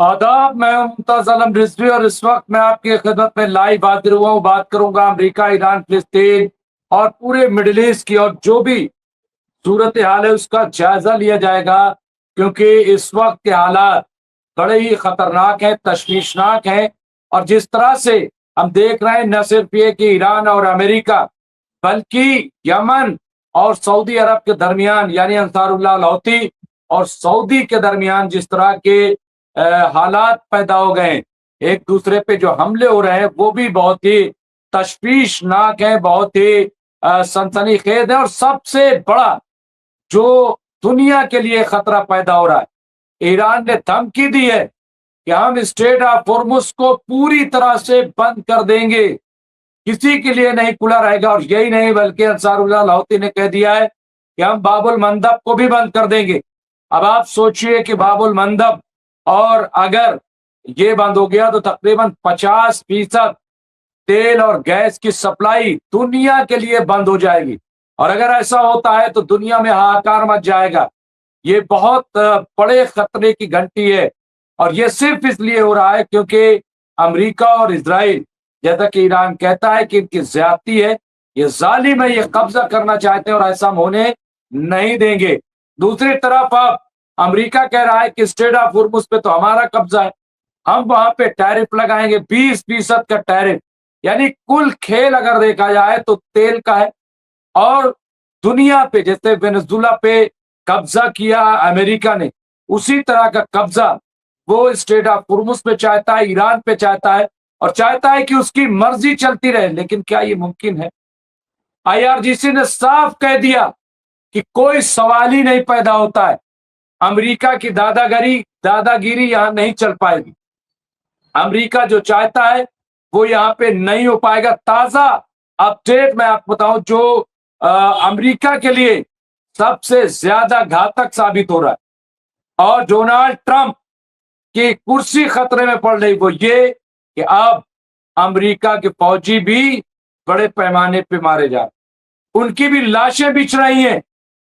आदाब, मैं हूं मुमताज आलम रिजवी और इस वक्त मैं आपकी खिदमत में लाइव हाजिर हुआ हूं। बात करूंगा अमेरिका, ईरान, फिलिस्तीन और पूरे मिडिल ईस्ट की, और जो भी सूरत हाल है उसका जायजा लिया जाएगा, क्योंकि इस वक्त के हालात बड़े ही खतरनाक हैं, तशवीशनाक हैं। और जिस तरह से हम देख रहे हैं, न सिर्फ ये कि ईरान और अमेरिका, बल्कि यमन और सऊदी अरब के दरमियान, यानी अंसारुल्लाह हौती और सऊदी के दरमियान जिस तरह के हालात पैदा हो गए हैं, एक दूसरे पे जो हमले हो रहे हैं वो भी बहुत ही तशवीशनाक है, बहुत ही सनसनीखेज है। और सबसे बड़ा जो दुनिया के लिए खतरा पैदा हो रहा है, ईरान ने धमकी दी है कि हम स्ट्रेट ऑफ हॉर्मुज को पूरी तरह से बंद कर देंगे, किसी के लिए नहीं खुला रहेगा। और यही नहीं, बल्कि अंसारुल्लाह हौती ने कह दिया है कि हम बाबुल मंदब को भी बंद कर देंगे। अब आप सोचिए कि बाबुल मंदब, और अगर ये बंद हो गया तो तकरीबन 50% तेल और गैस की सप्लाई दुनिया के लिए बंद हो जाएगी। और अगर ऐसा होता है तो दुनिया में हाहाकार मच जाएगा। ये बहुत बड़े खतरे की घंटी है। और ये सिर्फ इसलिए हो रहा है क्योंकि अमेरिका और इजराइल, जैसा कि ईरान कहता है कि इनकी ज्यादती है, ये जालिम है, ये कब्जा करना चाहते हैं और ऐसा हम होने नहीं देंगे। दूसरी तरफ अब अमेरिका कह रहा है कि स्ट्रेट ऑफ हॉर्मुज पे तो हमारा कब्जा है, हम वहां पे टैरिफ लगाएंगे, 20% का टैरिफ। यानी कुल खेल अगर देखा जाए तो तेल का है। और दुनिया पे जैसे वेनेजुला पे कब्जा किया अमेरिका ने, उसी तरह का कब्जा वो स्ट्रेट ऑफ हॉर्मुज पे चाहता है, ईरान पे चाहता है, और चाहता है कि उसकी मर्जी चलती रहे। लेकिन क्या ये मुमकिन है? आईआरजीसी ने साफ कह दिया कि कोई सवाल ही नहीं पैदा होता है, अमेरिका की दादागिरी यहां नहीं चल पाएगी। अमेरिका जो चाहता है वो यहां पे नहीं हो पाएगा। ताजा अपडेट मैं आपको बताऊं, जो अमेरिका के लिए सबसे ज्यादा घातक साबित हो रहा है और डोनाल्ड ट्रंप की कुर्सी खतरे में पड़ रही, वो ये कि अब अमेरिका के फौजी भी बड़े पैमाने पे मारे जा रहे, उनकी भी लाशें बिछ रही हैं।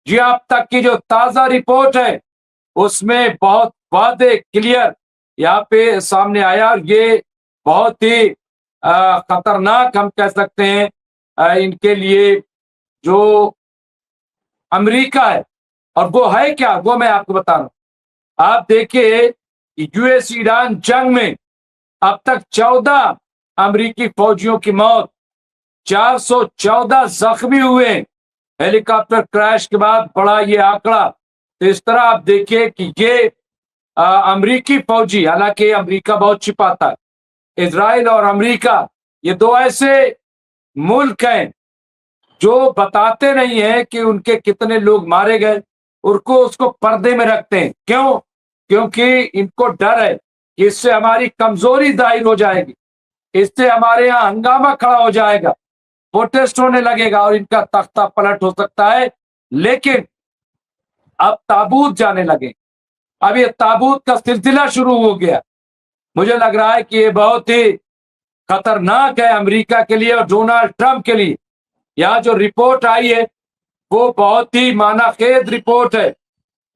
जी, अब तक की जो ताजा रिपोर्ट है उसमें बहुत वादे क्लियर यहाँ पे सामने आया। और ये बहुत ही खतरनाक हम कह सकते हैं इनके लिए, जो अमेरिका है। और वो है क्या, वो मैं आपको बता रहा हूं। आप देखिए, यूएस ईरान जंग में अब तक 14 अमेरिकी फौजियों की मौत, 414 जख्मी हुए हेलीकॉप्टर क्रैश के बाद, बड़ा ये आंकड़ा। तो इस तरह आप देखिए कि ये अमेरिकी फौजी, हालांकि अमेरिका बहुत छिपाता है, इजराइल और अमेरिका ये दो ऐसे मुल्क हैं जो बताते नहीं है कि उनके कितने लोग मारे गए, उनको उसको पर्दे में रखते हैं। क्यों? क्योंकि इनको डर है कि इससे हमारी कमजोरी जाहिर हो जाएगी, इससे हमारे यहाँ हंगामा खड़ा हो जाएगा, प्रोटेस्ट होने लगेगा और इनका तख्ता पलट हो सकता है। लेकिन अब ताबूत जाने लगे, अब ये ताबूत का सिलसिला शुरू हो गया। मुझे लग रहा है कि ये बहुत ही खतरनाक है अमेरिका के लिए और डोनाल्ड ट्रंप के लिए। यहाँ जो रिपोर्ट आई है वो बहुत ही मानाखेज रिपोर्ट है,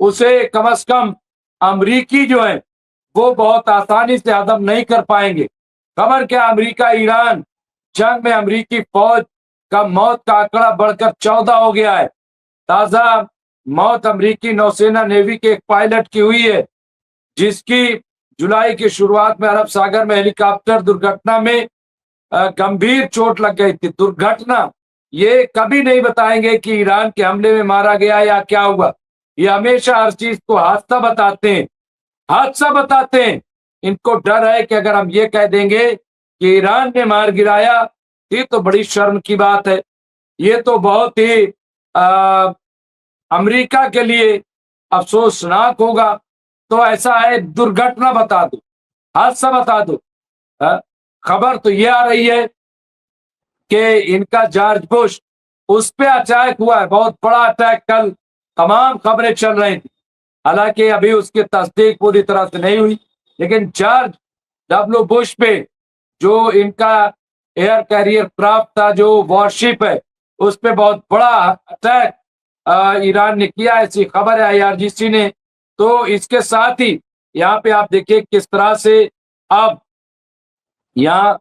उसे कम से कम अमरीकी जो है वो बहुत आसानी से हजम नहीं कर पाएंगे। खबर क्या, अमेरिका ईरान जंग में अमेरिकी फौज का मौत का आंकड़ा बढ़कर 14 हो गया है। ताजा मौत अमेरिकी नौसेना नेवी के एक पायलट की हुई है, जिसकी जुलाई की शुरुआत में अरब सागर में हेलीकॉप्टर दुर्घटना में गंभीर चोट लग गई थी। दुर्घटना ये कभी नहीं बताएंगे कि ईरान के हमले में मारा गया या क्या हुआ, ये हमेशा हर चीज को हादसा बताते हैं, हादसा बताते हैं। इनको डर है कि अगर हम ये कह देंगे कि ईरान ने मार गिराया, ये तो बड़ी शर्म की बात है, ये तो बहुत ही अमेरिका के लिए अफसोसनाक होगा। तो ऐसा है, दुर्घटना बता दो, हादसा बता दो। खबर तो ये आ रही है कि इनका जॉर्ज बुश, उस पे अटैक हुआ है, बहुत बड़ा अटैक, कल तमाम खबरें चल रही थी। हालांकि अभी उसकी तस्दीक पूरी तरह से नहीं हुई, लेकिन जॉर्ज डब्ल्यू बुश पे जो इनका एयर कैरियर क्राफ्ट था, जो वॉरशिप है, उस पे बहुत बड़ा अटैक ईरान ने किया, ऐसी खबर है आईआरजीसी ने। तो इसके साथ ही यहाँ पे आप देखिए किस तरह से अब यहाँ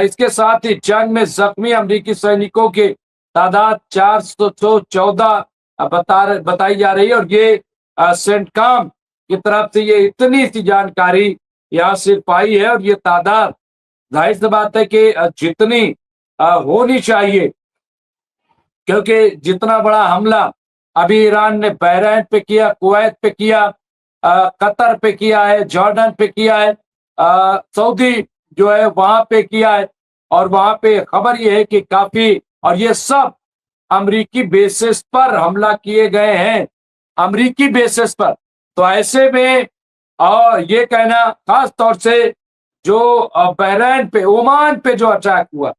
इसके साथ ही जंग में जख्मी अमेरिकी सैनिकों की तादाद 414 बताई जा रही है। और ये सेंटकॉम की तरफ से ये इतनी सी जानकारी यहाँ से पाई है। और ये तादाद जाहिर सी बात है कि जितनी होनी चाहिए, क्योंकि जितना बड़ा हमला अभी ईरान ने बहरीन पे किया, कुवैत पे किया, कतर पे किया है, जॉर्डन पे किया है, सऊदी जो है वहां पे किया है। और वहां पे खबर ये है कि काफी, और ये सब अमेरिकी बेसिस पर हमला किए गए हैं, अमेरिकी बेसिस पर। तो ऐसे में और ये कहना खास तौर से जो बहरीन पे, ओमान पे जो अटैक हुआ,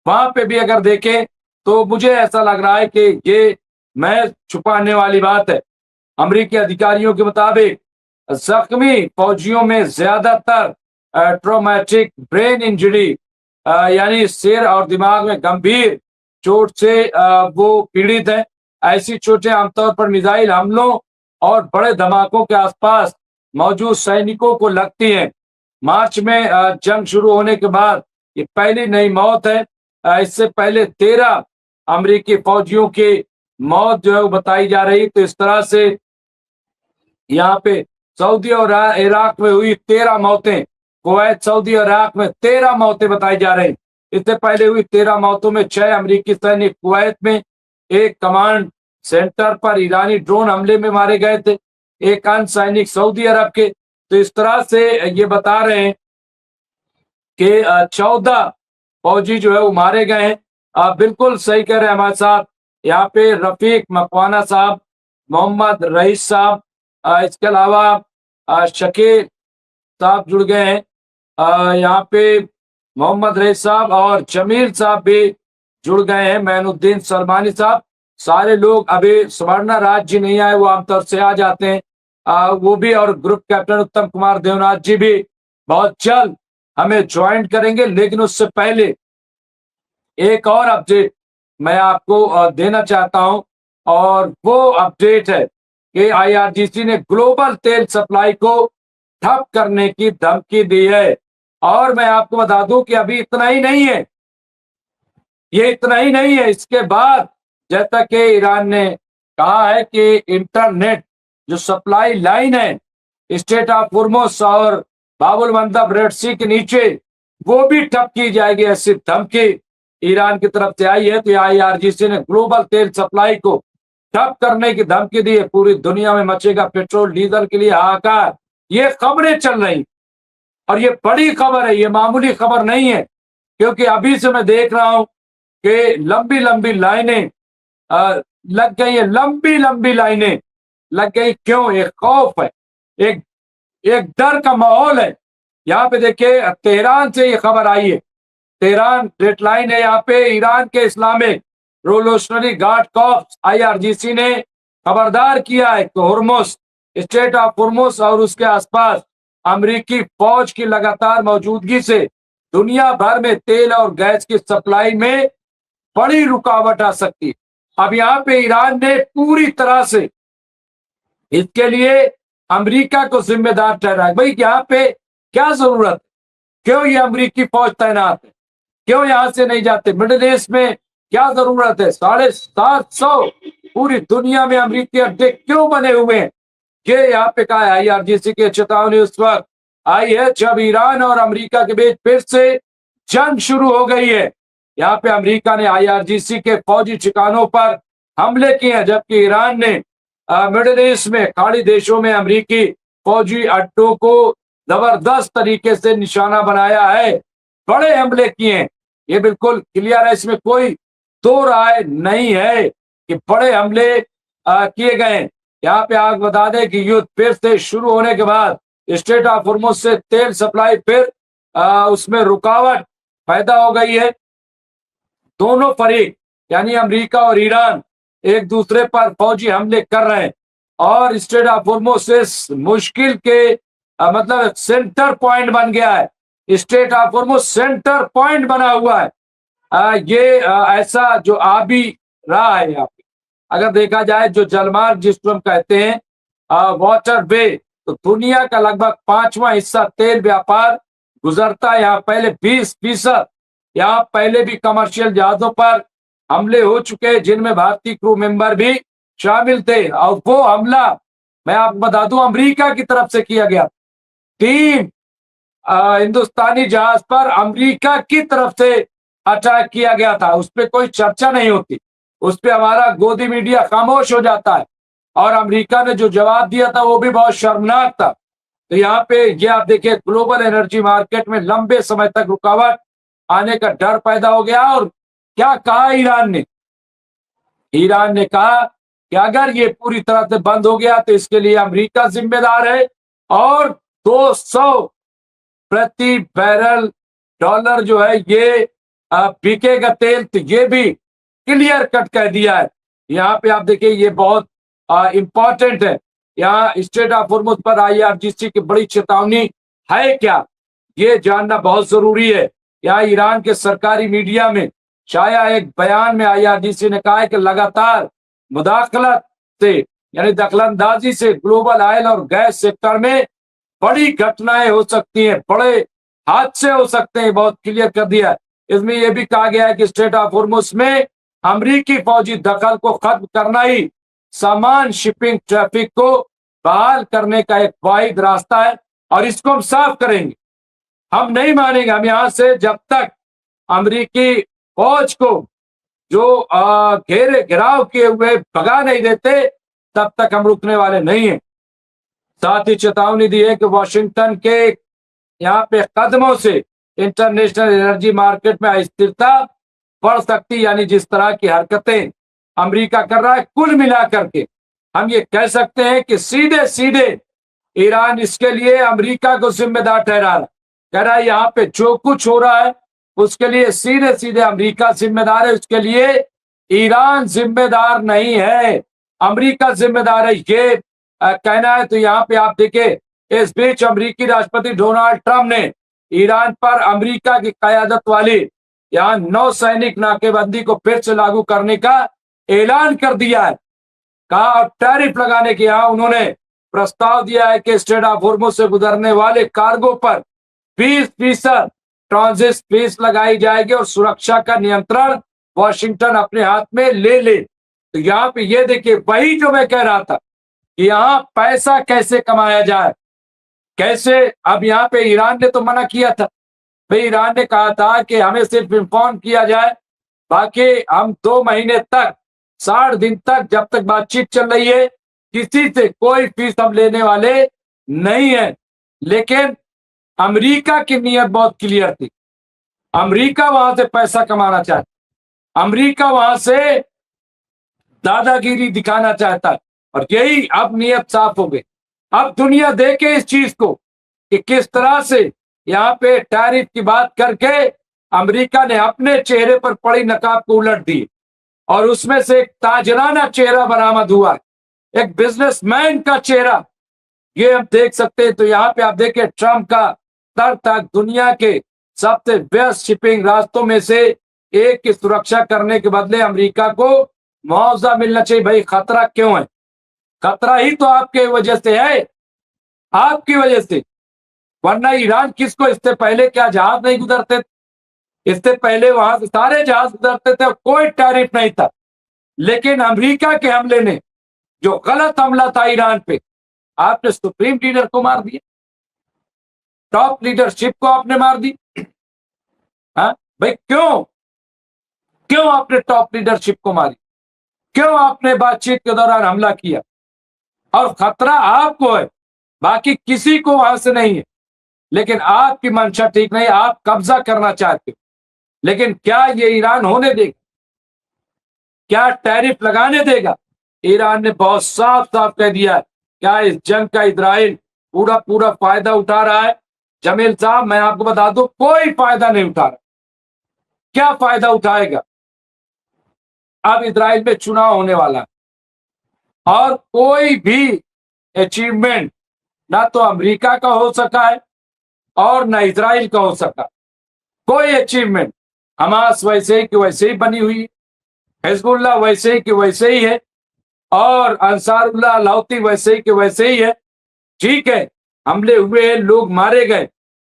वहां पे भी अगर देखें तो मुझे ऐसा लग रहा है कि ये मैं छुपाने वाली बात है। अमेरिकी अधिकारियों के मुताबिक जख्मी फौजियों में ज्यादातर ट्रॉमेटिक ब्रेन इंजरी यानी सिर और दिमाग में गंभीर चोट से वो पीड़ित हैं। ऐसी चोटें आमतौर पर मिसाइल हमलों और बड़े धमाकों के आसपास मौजूद सैनिकों को लगती हैं। मार्च में जंग शुरू होने के बाद ये पहली नई मौत है। इससे पहले 13 अमेरिकी फौजियों की मौत जो है वो बताई जा रही। तो इस तरह से यहाँ पे सऊदी और इराक में हुई 13 मौतें, कुवैत, सऊदी और इराक में 13 मौतें बताई जा रही। इससे पहले हुई 13 मौतों में 6 अमेरिकी सैनिक कुवैत में, एक कमांड सेंटर पर ईरानी ड्रोन हमले में मारे गए थे, एक अन्य सैनिक सऊदी अरब के। तो इस तरह से ये बता रहे हैं कि 14 फौजी जो है वो मारे गए हैं। बिल्कुल सही कह रहे हैं हमारे साथ यहाँ पे रफीक मकवाना साहब, मोहम्मद रईस साहब, इसके अलावा शकील साहब जुड़ गए हैं। यहाँ पे मोहम्मद रईस साहब और जमील साहब भी जुड़ गए हैं, मैनुद्दीन सलमानी साहब। सारे लोग, अभी स्वर्णा राज जी नहीं आए, वो आमतौर से आ जाते हैं, वो भी, और ग्रुप कैप्टन उत्तम कुमार देवनाथ जी भी बहुत जल्द हमें ज्वाइन करेंगे। लेकिन उससे पहले एक और अपडेट मैं आपको देना चाहता हूं, और वो अपडेट है कि आईआरजीसी ने ग्लोबल तेल सप्लाई को ठप करने की धमकी दी है। और मैं आपको बता दूं कि अभी इतना ही नहीं है, ये इतना ही नहीं है। इसके बाद जैसा कि ईरान ने कहा है कि इंटरनेट जो सप्लाई लाइन है स्टेट ऑफ हुर्मुज और बाबुल मंदब रेड सी के नीचे, वो भी ठप की जाएगी, ऐसी धमकी ईरान की तरफ से आई है। तो आईआरजीसी ने ग्लोबल तेल सप्लाई को ठप करने की धमकी दी है। पूरी दुनिया में मचेगा पेट्रोल डीजल के लिए हाहाकार। ये खबरें चल रही, और ये बड़ी खबर है, ये मामूली खबर नहीं है। क्योंकि अभी से मैं देख रहा हूं कि लंबी लंबी लाइनें लग गई है, लंबी लंबी लाइनें लग गई। क्यों? एक खौफ है, एक एक डर का माहौल है। यहाँ पे देखिए तेहरान से ये खबर आई है, तेहरान रेड लाइन है यहाँ पे। ईरान के Islamic revolutionary guard corps IRGC ने खबरदार किया है कि हुर्मुज, स्टेट ऑफ हुर्मुज और उसके आसपास अमेरिकी फौज की लगातार मौजूदगी से दुनिया भर में तेल और गैस की सप्लाई में बड़ी रुकावट आ सकती है। अब यहाँ पे ईरान ने पूरी तरह से इसके लिए अमेरिका को जिम्मेदार ठहराया। भाई यहाँ पे क्या जरूरत है, क्यों ये अमेरिकी फौज तैनात है, क्यों यहां से नहीं जाते? मिडिल ईस्ट में क्या जरूरत है? 750 पूरी दुनिया में अमेरिकी अड्डे क्यों बने हुए हैं? ये यहाँ पे कहा है। आईआरजीसी की चेतावनी उस वक्त आई है जब ईरान और अमेरिका के बीच फिर से जंग शुरू हो गई है। यहाँ पे अमेरिका ने आईआरजीसी के फौजी ठिकानों पर हमले किए हैं, जबकि ईरान ने मिडिल ईस्ट में खाड़ी देशों में अमेरिकी फौजी अड्डों को जबरदस्त तरीके से निशाना बनाया है, बड़े हमले किए हैं। ये बिल्कुल क्लियर है, इसमें कोई दो राय नहीं है कि बड़े हमले किए गए। यहाँ पे आग बता दें कि युद्ध फिर से शुरू होने के बाद स्टेट ऑफ हुर्मुज से तेल सप्लाई फिर उसमें रुकावट पैदा हो गई है। दोनों फरीक यानी अमेरिका और ईरान एक दूसरे पर फौजी हमले कर रहे हैं, और स्टेट ऑफ हुर्मुज से मुश्किल के मतलब सेंटर पॉइंट बन गया है। स्टेट ऑफ हुर्मुज सेंटर पॉइंट बना हुआ है। ये ऐसा जो आ भी रहा है यहाँ पे, अगर देखा जाए जो जलमार्ग जिसको हम कहते हैं वाटर वे, तो दुनिया का लगभग 5वां हिस्सा तेल व्यापार गुजरता है। यहाँ पहले 20%, यहाँ पहले भी कमर्शियल जहाजों पर हमले हो चुके हैं जिनमें भारतीय क्रू मेंबर भी शामिल थे। और वो हमला मैं आपको बता दूं अमेरिका की तरफ से किया गया। 3 हिंदुस्तानी जहाज पर अमेरिका की तरफ से अटैक किया गया था। उस पर कोई चर्चा नहीं होती, उस पर हमारा गोदी मीडिया खामोश हो जाता है। और अमेरिका ने जो जवाब दिया था वो भी बहुत शर्मनाक था। तो यहाँ पे ये आप देखिए ग्लोबल एनर्जी मार्केट में लंबे समय तक रुकावट आने का डर पैदा हो गया। और क्या कहा ईरान ने? ईरान ने कहा कि अगर ये पूरी तरह से बंद हो गया तो इसके लिए अमेरिका जिम्मेदार है और 200 प्रति बैरल डॉलर जो है ये बिकेगा तेल। तो ये भी क्लियर कट कह दिया है। यहाँ पे आप देखिए ये बहुत इंपॉर्टेंट है। यहाँ स्ट्रेट ऑफ हॉर्मुज पर आईआरजीसी की बड़ी चेतावनी है क्या, ये जानना बहुत जरूरी है। यहाँ ईरान के सरकारी मीडिया में शाया एक बयान में आईआरजीसी ने कहा है कि लगातार मुदाखलत से यानी दखलंदाजी से ग्लोबल ऑयल और गैस सेक्टर में बड़ी घटनाएं हो सकती हैं, बड़े हादसे हो सकते हैं। बहुत क्लियर कर दिया। इसमें यह भी कहा गया है कि स्ट्रेट ऑफ हॉर्मुज में अमेरिकी फौजी दखल को खत्म करना ही सामान शिपिंग ट्रैफिक को बहाल करने का एक वाहिद रास्ता है और इसको हम साफ करेंगे। हम नहीं मानेंगे। हम यहां से जब तक अमेरिकी फौज को जो घेराव किए हुए भगा नहीं देते तब तक हम रुकने वाले नहीं हैं। साथ ही चेतावनी दी है कि वॉशिंगटन के यहाँ पे कदमों से इंटरनेशनल एनर्जी मार्केट में अस्थिरता बढ़ सकती, यानी जिस तरह की हरकतें अमेरिका कर रहा है कुल मिलाकर के हम ये कह सकते हैं कि सीधे सीधे ईरान इसके लिए अमेरिका को जिम्मेदार ठहरा रहा, कह रहा है यहाँ पे जो कुछ हो रहा है उसके लिए सीधे सीधे अमेरिका जिम्मेदार है, उसके लिए ईरान जिम्मेदार नहीं है, अमेरिका जिम्मेदार है ये कहना है। तो यहाँ पे आप देखिए इस बीच अमेरिकी राष्ट्रपति डोनाल्ड ट्रंप ने ईरान पर अमेरिका की कयादत वाली यहाँ नौसैनिक नाकेबंदी को फिर से लागू करने का ऐलान कर दिया है। कहा और टैरिफ लगाने के यहाँ उन्होंने प्रस्ताव दिया है कि स्ट्रेट ऑफ हॉर्मुज से गुजरने वाले कार्गो पर 20% ट्रांजिट फीस लगाई जाएगी और सुरक्षा का नियंत्रण वॉशिंगटन अपने हाथ में ले ले। तो यहाँ पे ये देखिए वही जो मैं कह रहा था कि यहाँ पैसा कैसे कमाया जाए, कैसे। अब यहाँ पे ईरान ने तो मना किया था भाई, ईरान ने कहा था कि हमें सिर्फ इन्फॉर्म किया जाए, बाकी हम 2 महीने तक 60 दिन तक जब तक बातचीत चल रही है किसी से कोई फीस हम लेने वाले नहीं है। लेकिन अमेरिका की नीयत बहुत क्लियर थी। अमेरिका वहां से पैसा कमाना चाहता, अमेरिका वहां से दादागिरी दिखाना चाहता है और यही अब नीयत साफ हो गई। अब दुनिया देखे इस चीज को कि किस तरह से यहाँ पे टैरिफ की बात करके अमेरिका ने अपने चेहरे पर पड़ी नकाब को उलट दी और उसमें से एक ताजराना चेहरा बरामद हुआ, एक बिजनेसमैन का चेहरा, ये हम देख सकते हैं। तो यहाँ पे आप देखिए ट्रंप का तर तक दुनिया के सबसे व्यस्त शिपिंग रास्तों में से एक की सुरक्षा करने के बदले अमेरिका को मुआवजा मिलना चाहिए। भाई खतरा क्यों है? खतरा ही तो आपके वजह से है, आपकी वजह से। वरना ईरान किसको, इससे पहले क्या जहाज नहीं गुजरते? इससे पहले वहां से सारे जहाज गुजरते थे, कोई टैरिफ नहीं था। लेकिन अमेरिका के हमले ने, जो गलत हमला था ईरान पे, आपने सुप्रीम लीडर को मार दिया, टॉप लीडरशिप को आपने मार दी। हाँ भाई क्यों? क्यों आपने टॉप लीडरशिप को मारी? क्यों आपने बातचीत के दौरान हमला किया? और खतरा आपको है, बाकी किसी को वहां से नहीं है। लेकिन आपकी मंशा ठीक नहीं, आप कब्जा करना चाहते हो। लेकिन क्या ये ईरान होने देगा? क्या टैरिफ लगाने देगा? ईरान ने बहुत साफ साफ कह दिया है। क्या इस जंग का इजराइल पूरा पूरा फायदा उठा रहा है? जमील साहब मैं आपको बता दूं, कोई फायदा नहीं उठा रहा। क्या फायदा उठाएगा? अब इजराइल में चुनाव होने वाला है और कोई भी अचीवमेंट ना तो अमेरिका का हो सका है और ना इजराइल का हो सका। कोई अचीवमेंट, हमास वैसे ही कि वैसे ही बनी हुई है, हिजबुल्लाह वैसे ही कि वैसे ही है और अंसारुल्लाह लाहौती वैसे ही कि वैसे ही है। ठीक है, हमले हुए, लोग मारे गए,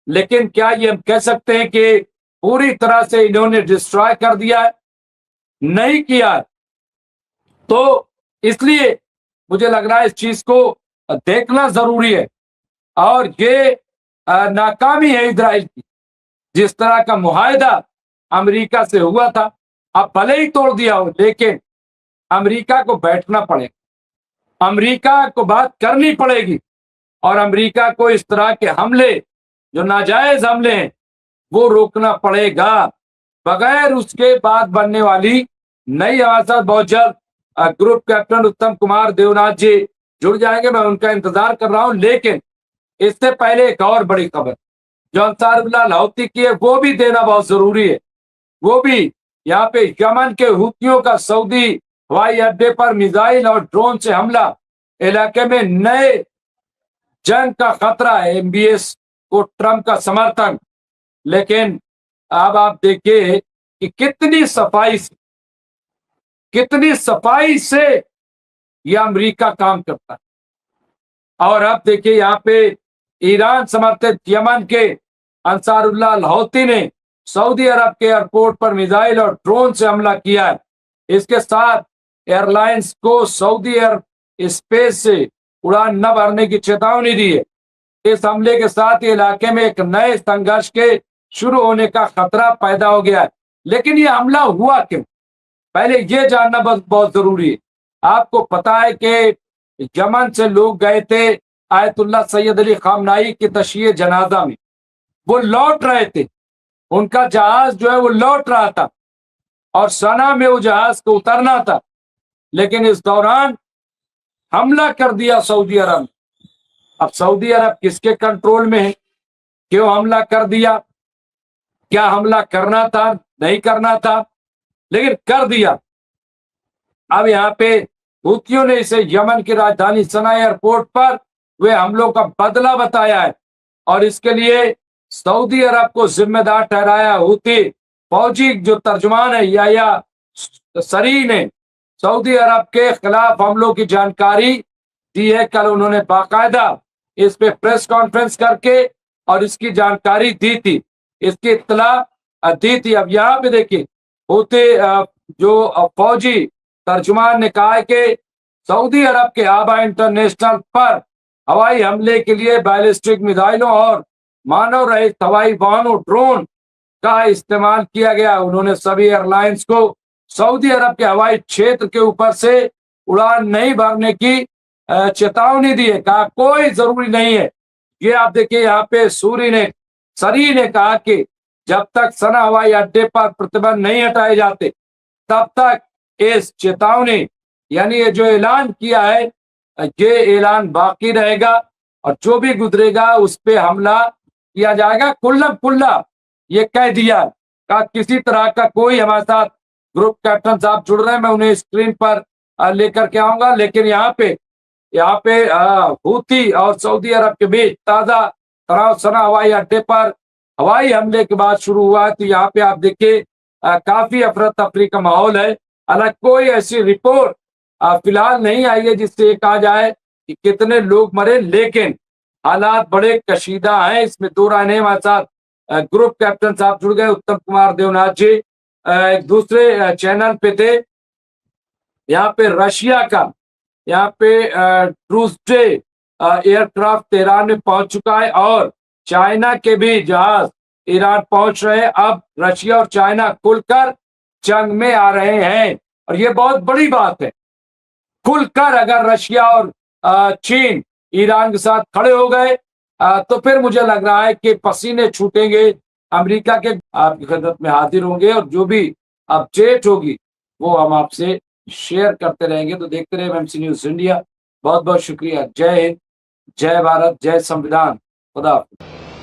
लेकिन क्या ये हम कह सकते हैं कि पूरी तरह से इन्होंने डिस्ट्रॉय कर दिया है? नहीं किया है। तो इसलिए मुझे लग रहा है इस चीज को देखना जरूरी है। और ये नाकामी है इजराइल की। जिस तरह का मुआहदा अमेरिका से हुआ था, अब भले ही तोड़ दिया हो, लेकिन अमेरिका को बैठना पड़ेगा, अमेरिका को बात करनी पड़ेगी, और अमेरिका को इस तरह के हमले, जो नाजायज हमले हैं, वो रोकना पड़ेगा। बगैर उसके बाद बनने वाली नई हमारे साथ बहुत जल्द ग्रुप कैप्टन उत्तम कुमार देवनाथ जी जुड़ जाएंगे, मैं उनका इंतजार कर रहा हूं। लेकिन इससे पहले एक और बड़ी खबर जो अंसारुल्लाह लाहौती की है, वो भी देना बहुत जरूरी है। वो भी यहाँ पे यमन के हुतियों का सऊदी हवाई अड्डे पर मिसाइल और ड्रोन से हमला, इलाके में नए जंग का खतरा है। एमबीएस को ट्रंप का समर्थन। लेकिन अब आप देखिए कि कितनी सफाई से यह अमेरिका काम करता है। और अब देखिए यहाँ पे ईरान समर्थित यमन के अंसारुल्लाह लाहौती ने सऊदी अरब के एयरपोर्ट पर मिसाइल और ड्रोन से हमला किया है। इसके साथ एयरलाइंस को सऊदी एयर स्पेस से उड़ान न भरने की चेतावनी दी है। इस हमले के साथ इलाके में एक नए संघर्ष के शुरू होने का खतरा पैदा हो गया है। लेकिन यह हमला हुआ क्यों, पहले यह जानना बहुत जरूरी है। आपको पता है कि यमन से लोग गए थे आयतुल्लाह सैयद अली खामनाई की तशय्ये जनाजा में, वो लौट रहे थे, उनका जहाज जो है वो लौट रहा था और सना में वो जहाज को उतरना था। लेकिन इस दौरान हमला कर दिया सऊदी अरब। अब सऊदी अरब किसके कंट्रोल में है, क्यों हमला कर दिया, क्या हमला करना था नहीं करना था, लेकिन कर दिया। अब यहाँ पे हुतियों ने इसे यमन की राजधानी सना एयरपोर्ट पर वे हमलों का बदला बताया है और इसके लिए सऊदी अरब को जिम्मेदार ठहराया। हुती फौजी जो तर्जुमान है या सरी ने सऊदी अरब के खिलाफ हमलों की जानकारी दी है। कल उन्होंने बाकायदा इस पे प्रेस कॉन्फ्रेंस करके और इसकी जानकारी दी थी, इसकी इत्तला दी थी। अब यहाँ पे देखिए हुती जो फौजी तर्जुमान ने कहा है कि सऊदी अरब के आबा इंटरनेशनल पर हवाई हमले के लिए बैलिस्टिक मिसाइलों और मानव रहित हवाई वाहनों ड्रोन का इस्तेमाल किया गया। उन्होंने सभी एयरलाइंस को सऊदी अरब के हवाई क्षेत्र के ऊपर से उड़ान नहीं भरने की चेतावनी दी है। कहा कोई जरूरी नहीं है। ये आप देखिए यहाँ पे सरी ने कहा कि जब तक सना हवाई अड्डे पर प्रतिबंध नहीं हटाए जाते तब तक इस चेतावनी यानी ये जो ऐलान किया है ये ऐलान बाकी रहेगा और जो भी गुजरेगा उस पे हमला किया जाएगा। खुल्ला ये कह दिया का किसी तरह का कोई हमारे साथ ग्रुप कैप्टन साहब जुड़ रहे हैं, मैं उन्हें स्क्रीन पर लेकर के आऊंगा। लेकिन यहाँ पे हूथी और सऊदी अरब के बीच ताजा तनाव सना हवाई अड्डे पर हवाई हमले के बाद शुरू हुआ है। तो यहाँ पे आप देखिए काफी अफरा तफरी का माहौल है। हालांकि कोई ऐसी रिपोर्ट फिलहाल नहीं आई है जिससे कहा जाए कि कितने लोग मरे, लेकिन हालात बड़े कशीदा हैं, इसमें दो राय नहीं। हमारे साथ ग्रुप कैप्टन साहब जुड़ गए, उत्तम कुमार देवनाथ जी एक दूसरे चैनल पे थे। यहाँ पे रशिया का यहाँ पे ट्रूसडे एयरक्राफ्ट तेहरान में पहुंच चुका है और चाइना के भी जहाज ईरान पहुंच रहे हैं। अब रशिया और चाइना खुलकर जंग में आ रहे हैं और ये बहुत बड़ी बात है। खुलकर अगर रशिया और चीन ईरान के साथ खड़े हो गए तो फिर मुझे लग रहा है कि पसीने छूटेंगे अमेरिका के। आपकी खिदमत में हाजिर होंगे और जो भी अपडेट होगी वो हम आपसे शेयर करते रहेंगे। तो देखते रहे एमएमसी न्यूज इंडिया। बहुत बहुत शुक्रिया। जय हिंद, जय भारत, जय संविधान। खुदा हाफिज।